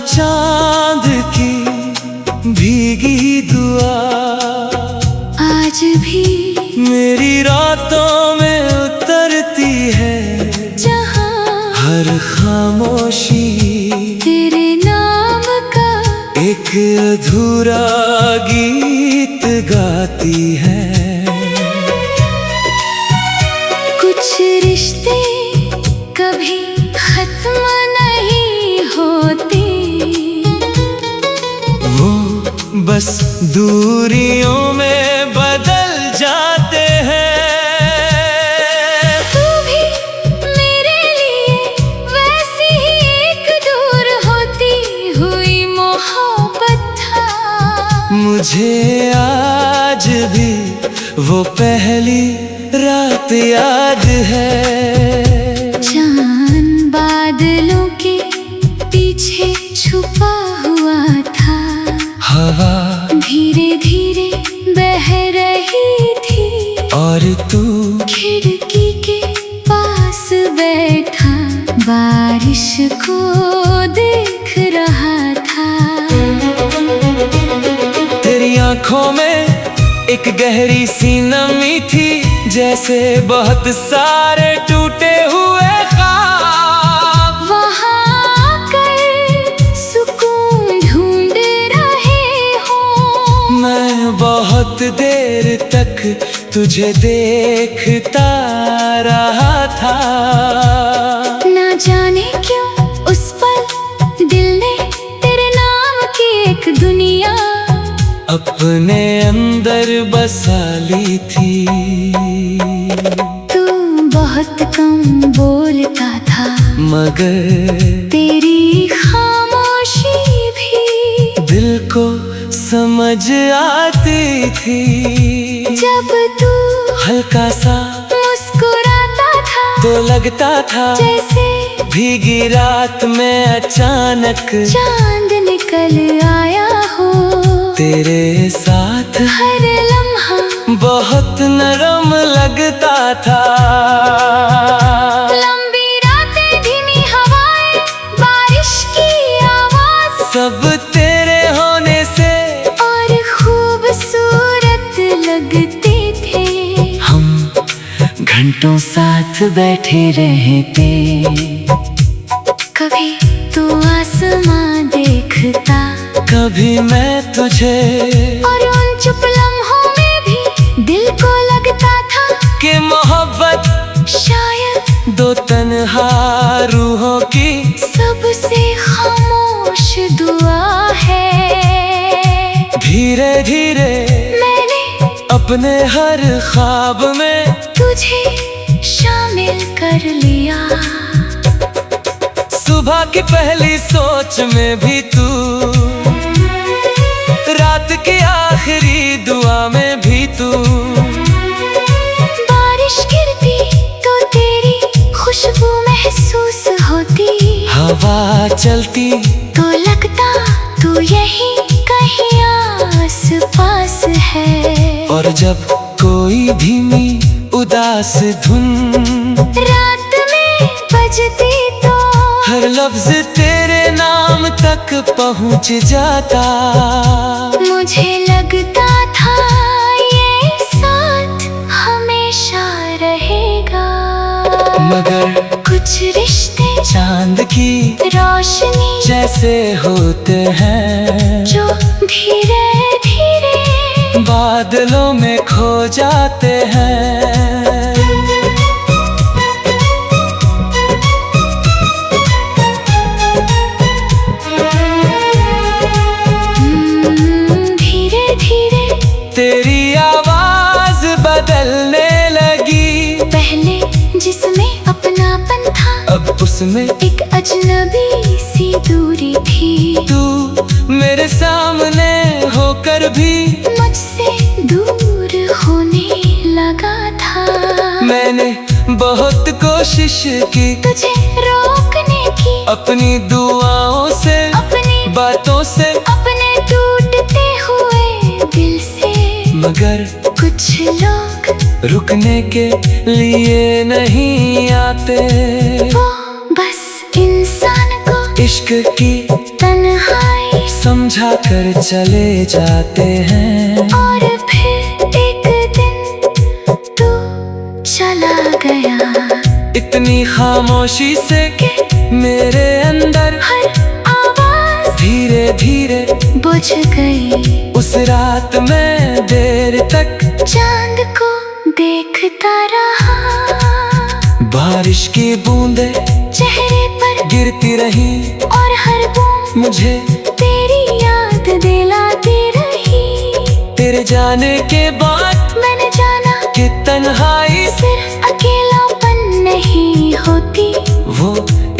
चांद की भीगी दुआ आज भी मेरी रातों में उतरती है, जहाँ हर खामोशी तेरे नाम का एक अधूरा गीत गाती है। कुछ रिश्ते कभी खत्म नहीं होते, वो बस दूरियों में बदल जाते हैं। तू भी मेरे लिए वैसी ही एक दूर होती हुई मोहब्बत था। मुझे आज भी वो पहली रात याद है। चांद बादलों के पीछे छुपा हुआ था, हवा धीरे धीरे बह रही थी और तू खिड़की के पास बैठा बारिश को देख रहा था। तेरी आंखों में एक गहरी सी नमी थी, जैसे बहुत सारे टूटे हुए ख्वाब वहाँ आकर सुकून ढूंढ रहे हो। मैं बहुत देर तक तुझे देखता रहा था। ना जाने क्यों उस पल दिल ने तेरे नाम की एक दुनिया अपने अंदर बसा ली थी। तू बहुत कम बोलता था, मगर तेरी खामोशी भी दिल को समझ आती थी। जब तू हल्का सा मुस्कुराता था तो लगता था जैसे भीगी रात में अचानक चांद निकल आया हो। तेरे साथ हर लम्हा बहुत नरम लगता था। लंबी रातें, धीमी हवाएं, बारिश की आवाज, सब तेरे होने से और खूबसूरत लगते थे। हम घंटों साथ बैठे रहते। कभी तू आसमां देखता, कभी मैं तुझे, और उन चुप लम्हों में भी दिल को लगता था कि मोहब्बत शायद दो तन्हा रूहों की सबसे खामोश दुआ है। धीरे धीरे मैंने अपने हर ख्वाब में तुझे शामिल कर लिया। सुबह की पहली सोच में भी तू, रात की आखिरी दुआ में भी तू। बारिश गिरती तो तेरी खुशबू महसूस होती, हवा चलती तो लगता तू यहीं कहीं आस पास है। और जब कोई धीमी उदास धुन रात में बजती तो हर लफ्ज तेरे नाम तक पहुंच जाता। मुझे लगता था ये साथ हमेशा रहेगा। मगर कुछ रिश्ते चांद की रोशनी जैसे होते हैं, जो धीरे धीरे बादलों में खो जाते हैं। धीरे धीरे तेरी आवाज बदलने लगी। पहले जिसमें अपनापन था, अब उसमें एक अजनबी सी दूरी थी। तू मेरे सामने होकर भी मुझसे दूर होने लगा था। मैंने बहुत कोशिश की तुझे रोकने की, अपनी दुआओं से, अपनी बातों से, अपने टूटते हुए दिल से। मगर कुछ लोग रुकने के लिए नहीं आते। वो बस इंसान को इश्क की तन्हा समझा कर चले जाते हैं। और फिर एक दिन तू चला गया, इतनी खामोशी से कि मेरे अंदर हर आवाज धीरे धीरे बुझ गई। उस रात मैं देर तक चांद को देखता रहा, बारिश की बूंदें चेहरे पर गिरती रही और हर बूंद मुझे तेरी याद दिलाती रही। तेरे जाने के बाद मैंने जाना कि तन्हाई सिर्फ अकेलापन नहीं होती, वो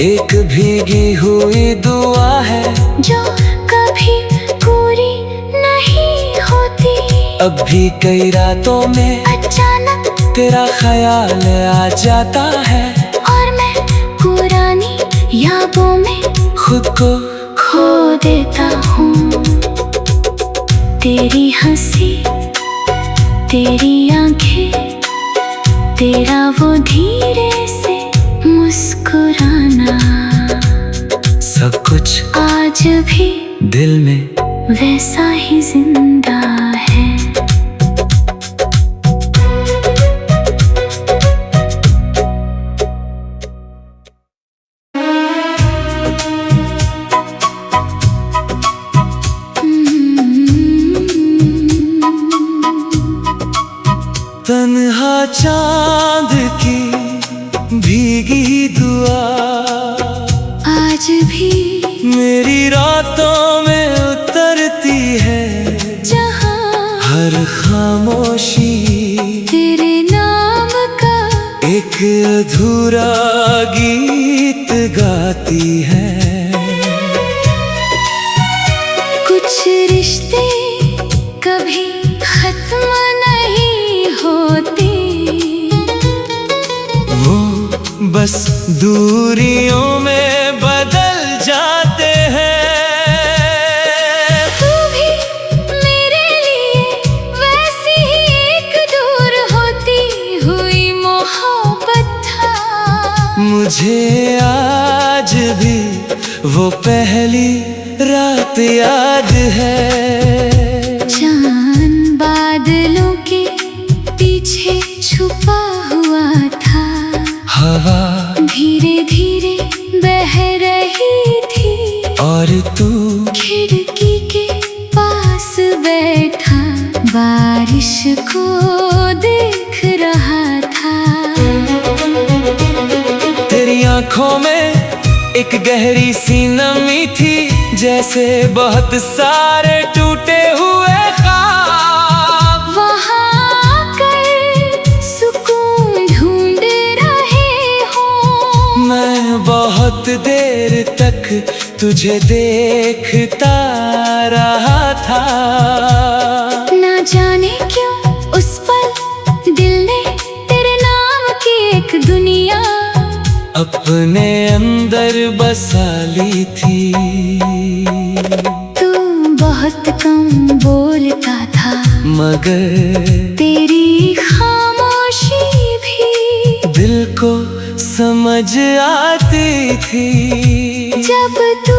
एक भीगी हुई दुआ है जो कभी पूरी नहीं होती। अब भी कई रातों में अचानक तेरा ख्याल आ जाता है और मैं पुरानी यादों में खुद को खो देता हूँ। तेरी हंसी, तेरी आंखें, तेरा वो धीरे से मुस्कुराना, सब कुछ आज भी दिल में वैसा ही जिंदा है। तन्हा चांद की भीगी दुआ आज भी मेरी रातों में उतरती है, जहाँ हर खामोशी तेरे नाम का एक अधूरा गीत गाती है। कुछ रिश्ते कभी खत्म नहीं होते, वो बस दूरियों में बदल जाते हैं। तू भी मेरे लिए वैसी ही एक दूर होती हुई मोहब्बत था। मुझे आज भी वो पहली रात याद है। चांद बादलों के पीछे छुपा हुआ था, हवा धीरे धीरे बह रही थी और तू खिड़की के पास बैठा बारिश को देख रहा था। तेरी आंखों में एक गहरी सी नमी थी, जैसे बहुत सारे टूटे हुए ख्वाब वहाँ कर सुकून ढूंढ रहे हो। मैं बहुत देर तक तुझे देखता रहा था। ना जाने क्यों उस पल दिल ने तेरे नाम की एक दुनिया अपने अंदर बसा ली थी। तू बहुत कम बोलता था, मगर तेरी खामोशी भी दिल को समझ आती थी। जब तू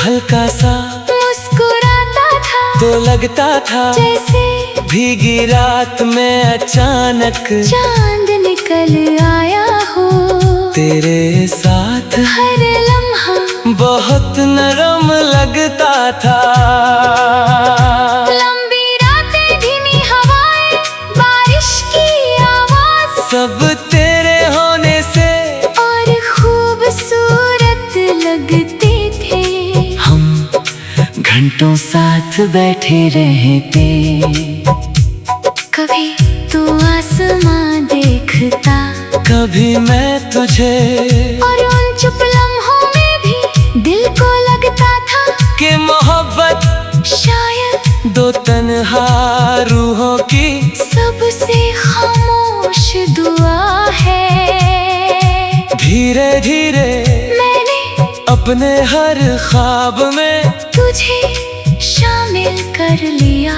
हल्का सा मुस्कुराता था तो लगता था जैसे भीगी रात में अचानक चांद निकल आया हो। तेरे साथ हर लम्हा बहुत नरम लगता था। लंबी रातें, धीमी हवाएं, बारिश की आवाज, सब तेरे होने से और खूबसूरत लगते थे। हम घंटों साथ बैठे रहते। कभी तू आसमां देखता, कभी मैं तुझे, और उन चुप लम्हों में भी दिल को लगता था कि मोहब्बत शायद दो तन्हा रूहों की सबसे खामोश दुआ है। धीरे धीरे मैंने अपने हर ख्वाब में तुझे शामिल कर लिया।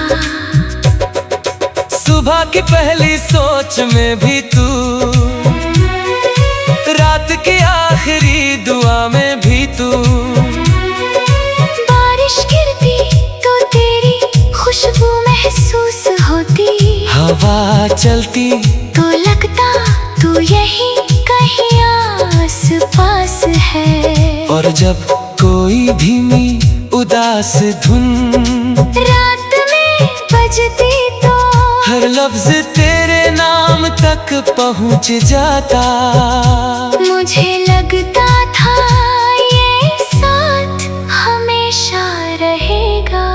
सुबह की पहली सोच में भी तू, रात की आखिरी दुआ में भी तू। बारिश गिरती हवा चलती तो लगता तू यही कहीं आस पास है। और जब कोई धीमी उदास धुन रात में बजती तो हर लफ्ज तेरे नाम तक पहुंच जाता। मुझे लगता था ये साथ हमेशा रहेगा,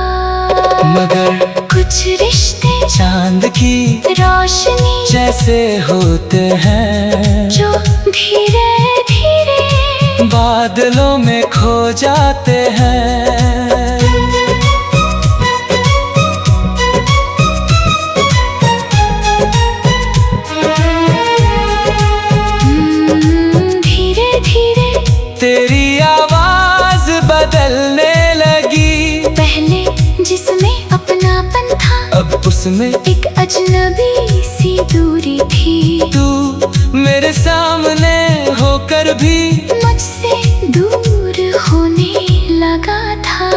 मगर कुछ रिश्ते चांद की रोशनी जैसे होते हैं, जो धीरे धीरे बादलों में खो जाते हैं। धीरे धीरे तेरी आवाज बदलने लगी, पहले जिसमें अपनापन था अब उसमें एक अजनबी सी दूरी थी। तू मेरे सामने होकर भी मुझसे दूर होने लगा था।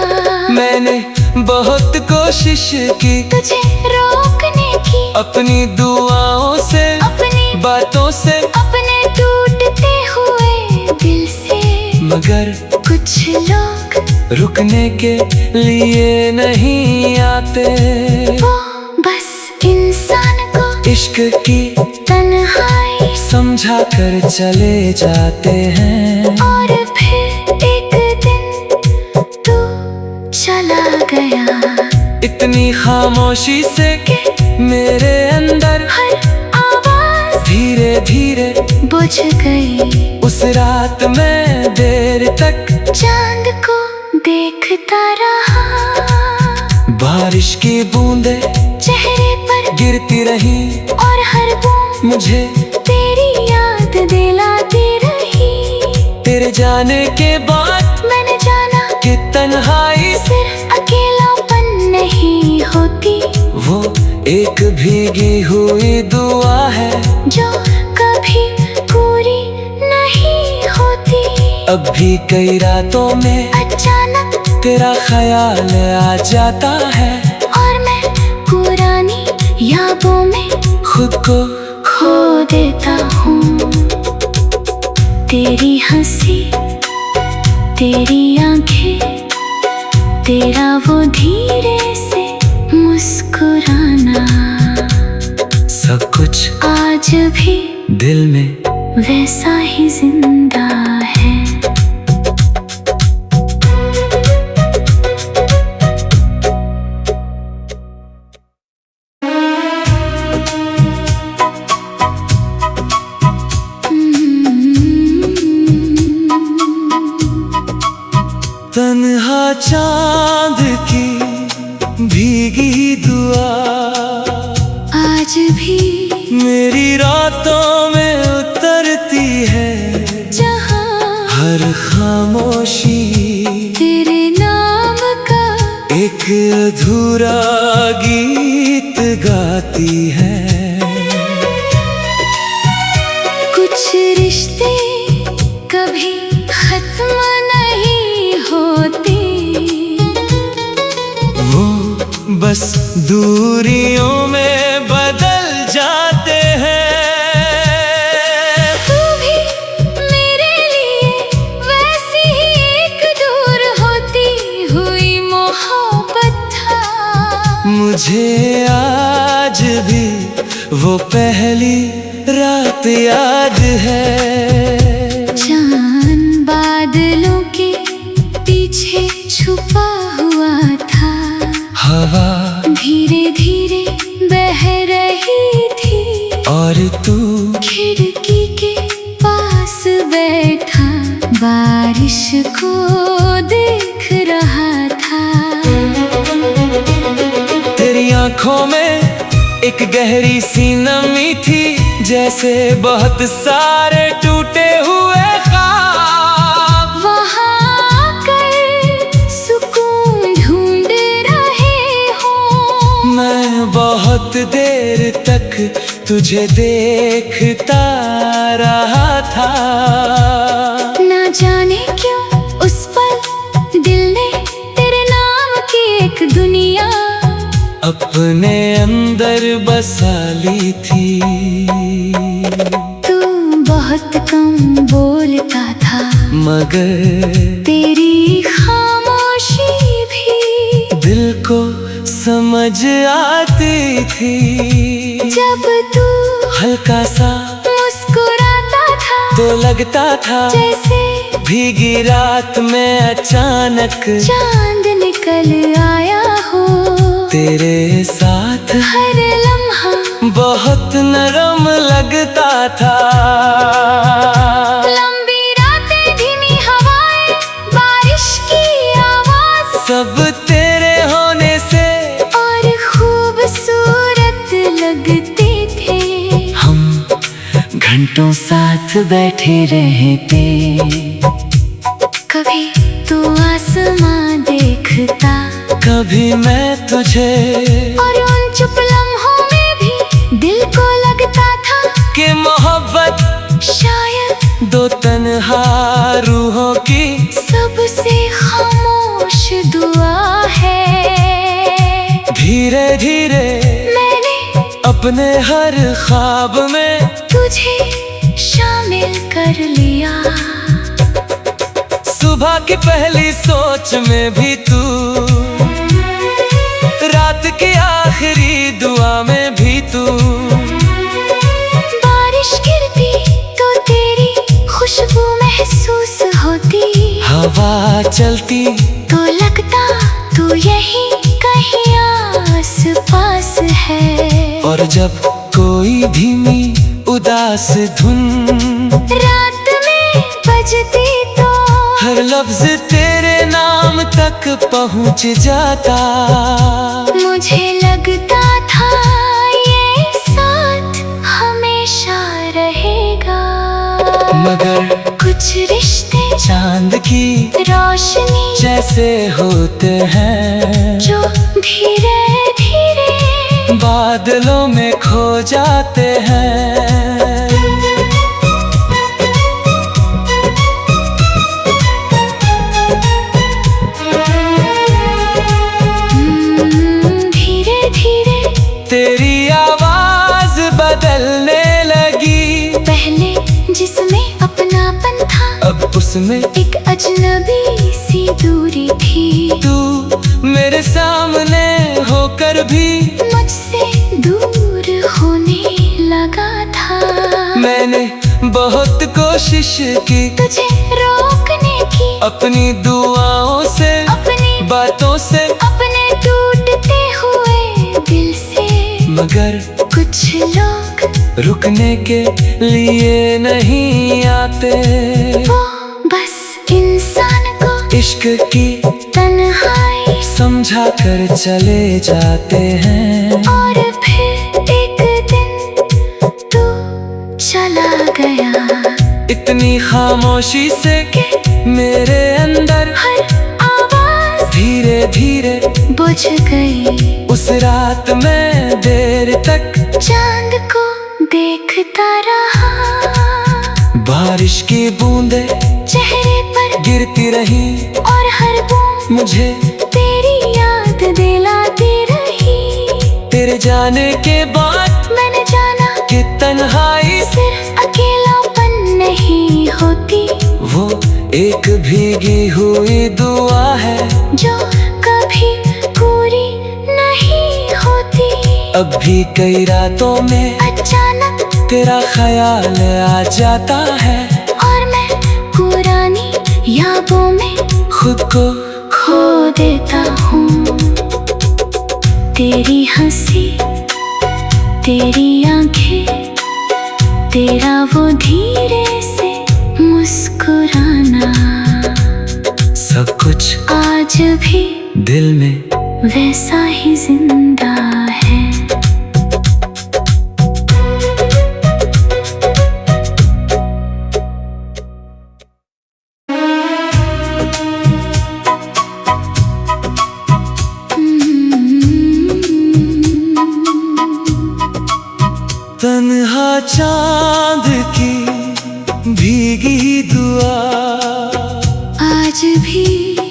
मैंने बहुत कोशिश की तुझे रोकने की, अपनी दुआओं से, अपनी बातों से, अपने टूटते हुए दिल से, मगर कुछ लोग रुकने के लिए नहीं आते। वो बस इंसान को इश्क की तन्हाई समझा कर चले जाते हैं। और फिर एक दिन तू चला गया, इतनी खामोशी से कि मेरे अंदर हर आवाज धीरे धीरे बुझ गई। उस रात मैं देर तक चांद को देखता रहा, बारिश की बूंदें चेहरे पर गिरती रही और हर बूंद मुझे तेरी याद दिलाती रही। तेरे जाने के बाद मैंने जाना कि तन्हाई सिर्फ अकेलापन नहीं होती, वो एक भीगी हुई दुआ है जो कभी पूरी नहीं होती। अब भी कई रातों में अचानक तेरा ख्याल आ जाता है, और मैं पुरानी यादों में खुद को खो देता हूँ। तेरी हंसी, तेरी आंखें, तेरा वो धीरे से मुस्कुराना, सब कुछ आज भी दिल में वैसा ही जिंदा है। तन्हा चांद की भीगी दुआ आज भी मेरी रातों में उतरती है, जहाँ हर खामोशी तेरे नाम का एक अधूरा गीत गाती है। कुछ रिश्ते कभी खत्म नहीं होते, वो बस दूरियों में बदल जाते हैं। तू भी मेरे लिए वैसी ही एक दूर होती हुई मोहब्बत था। मुझे आज भी वो पहली रात याद है। चांद बादलों के पीछे छुपा हुआ था, हवा धीरे धीरे बह रही थी, और तू खिड़की के पास बैठा बारिश को देख रहा था। तेरी आंखों में एक गहरी सी नमी थी, जैसे बहुत सारे टूटे हुए ख्वाब वहाँ कर सुकून ढूंढ रहे हो। मैं बहुत देर तक तुझे देखता रहा था। ना जाने क्यों उस पल दिल ने तेरे नाम की एक दुनिया अब अपने अंदर बसा ली थी। तू बहुत कम बोलता था, मगर तेरी खामोशी भी दिल को समझ आती थी। जब तू हल्का सा मुस्कुराता था तो लगता था जैसे भीगी रात में अचानक चांद निकल आया हो। तेरे साथ हर लम्हा बहुत नरम लगता था। लंबी रातें, धीमी हवाएं, बारिश की आवाज, सब तेरे होने से और खूबसूरत लगते थे। हम घंटों साथ बैठे रहते। कभी तू आसमां देखता, कभी मैं तुझे, और उन चुप लम्हों में भी दिल को लगता था कि मोहब्बत शायद दो तन्हा रूहों की सबसे खामोश दुआ है। धीरे धीरे मैंने अपने हर ख्वाब में तुझे शामिल कर लिया। सुबह की पहली सोच में भी तू, रात की आखिरी दुआ में भी तू। बारिश गिरती तो तेरी खुशबू महसूस होती, हवा चलती तो लगता तू यहीं कहीं आस पास है। और जब कोई धीमी उदास धुन रात में बजती तो हर लफ्ज तेरे नाम तक पहुंच जाता। मुझे लगता था ये साथ हमेशा रहेगा। मगर कुछ रिश्ते चांद की रोशनी जैसे होते हैं, जो धीरे धीरे बादलों में खो जाते हैं। धीरे धीरे तेरी आवाज बदलने लगी। पहले जिसमें अपनापन था, अब उसमें एक अजनबी सी दूरी थी। तू मेरे सामने होकर भी मुझसे दूर होने लगा था। मैंने बहुत कोशिश की तुझे रोकने की, अपनी दुआओं से, अपनी बातों से, अपने टूटते हुए दिल से। मगर कुछ लोग रुकने के लिए नहीं आते। वो बस इंसान को इश्क की तन्हाई समझा कर चले जाते हैं। और फिर एक दिन तू चला गया। इतनी खामोशी से कि मेरे अंदर हर आवाज धीरे धीरे बुझ गई। उस रात में देर तक चांद को देखता रहा, बारिश की बूंदें चेहरे पर गिरती रही, और हर बूंद मुझे तेरी याद दिलाती रही। तेरे जाने के बाद मैंने जाना कि तन्हाई सिर्फ अकेलापन नहीं होती, वो एक भीगी हुई दुआ है जो कभी पूरी नहीं होती। अब भी कई रातों में अचानक तेरा ख्याल आ जाता है, और मैं पुरानी यादों में खुद को खो देता हूँ। तेरी हंसी, तेरी आंखें, तेरा वो धीरे से मुस्कुराना, सब कुछ आज भी दिल में वैसा ही जिंदा है। तन्हा चांद की भीगी दुआ आज भी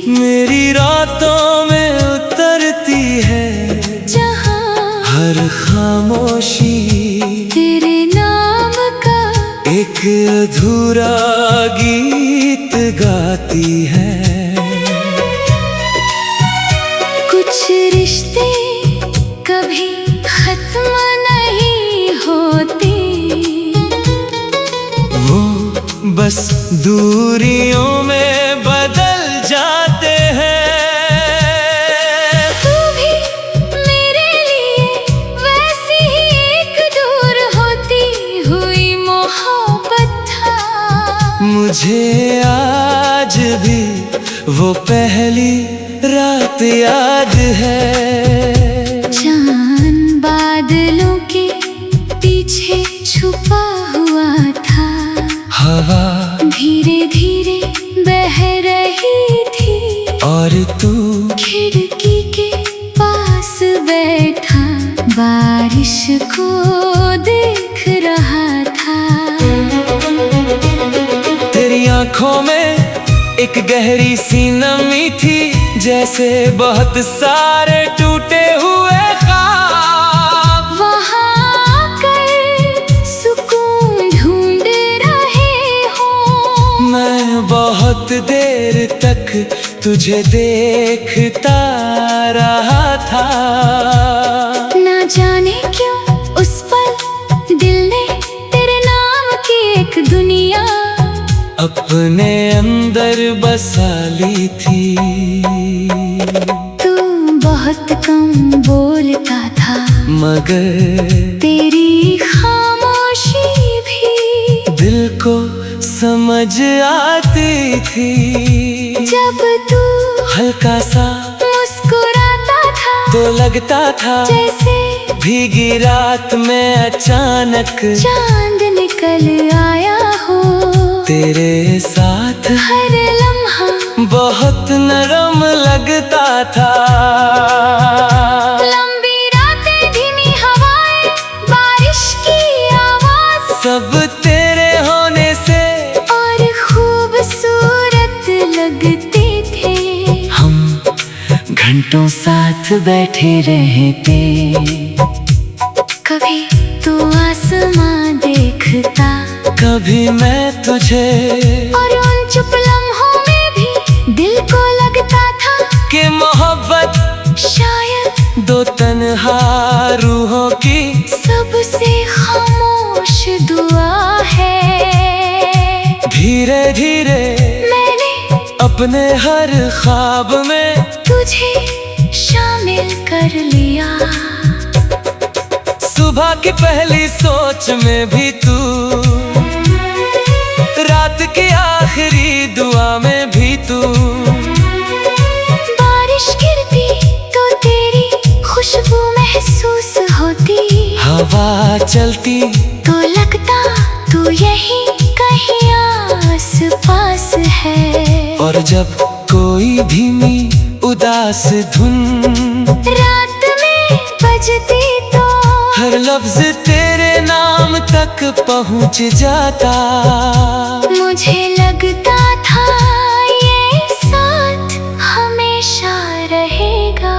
मेरी रातों में उतरती है। जहाँ खामोशी तेरे नाम का एक अधूरा गीत गाती है। कुछ रिश्ते कभी खत्म नहीं होते, वो बस दूरियों में बदल जाते हैं। तू भी मेरे लिए वैसी ही एक दूर होती हुई मोहब्बत था। मुझे आज भी वो पहली रात याद है। चांद बादलों के पीछे छुपा हुआ था, हवा धीरे धीरे बह रही थी, और तू खिड़की के पास बैठा बारिश को देख रहा था। तेरी आंखों में एक गहरी सी नमी थी, जैसे बहुत सारे टूटे हुए ख्वाब वहाँ आकर सुकून ढूंढ रहे हो। मैं बहुत देर तक तुझे देखता रहा था। ना जाने क्यों उस पल दिल ने तेरे नाम की एक दुनिया अपने अंदर बसा ली थी। तू बहुत कम बोलता था, मगर तेरी खामोशी भी दिल को समझ आती थी। जब तू हल्का सा मुस्कुराता था तो लगता था जैसे भीगी रात में अचानक चांद निकल आया हो। तेरे साथ हर लम्हा बहुत नरम लगता था। लंबी रातें, धीमी हवाएं, बारिश की आवाज, सब तेरे होने से और खूबसूरत लगते थे। हम घंटों साथ बैठे रहते। कभी तू आसमां देखता, कभी मैं तुझे, और उन चुप लम्हों में भी दिल को लगता था कि मोहब्बत शायद दो तन्हा रूहों की सबसे खामोश दुआ है। धीरे धीरे मैंने अपने हर ख्वाब में तुझे शामिल कर लिया। सुबह की पहली सोच में भी तू, रात की आखिरी दुआ में भी तू। बारिश गिरती तो तेरी खुशबू महसूस होती, हवा चलती तो लगता तू यहीं कहीं आस पास है। और जब कोई धीमी उदास धुन रात में बजती तो हर लफ्ज तेरे नाम तक पहुंच जाता। मुझे लगता था ये साथ हमेशा रहेगा।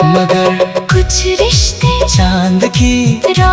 मगर कुछ रिश्ते चांद की रोशनी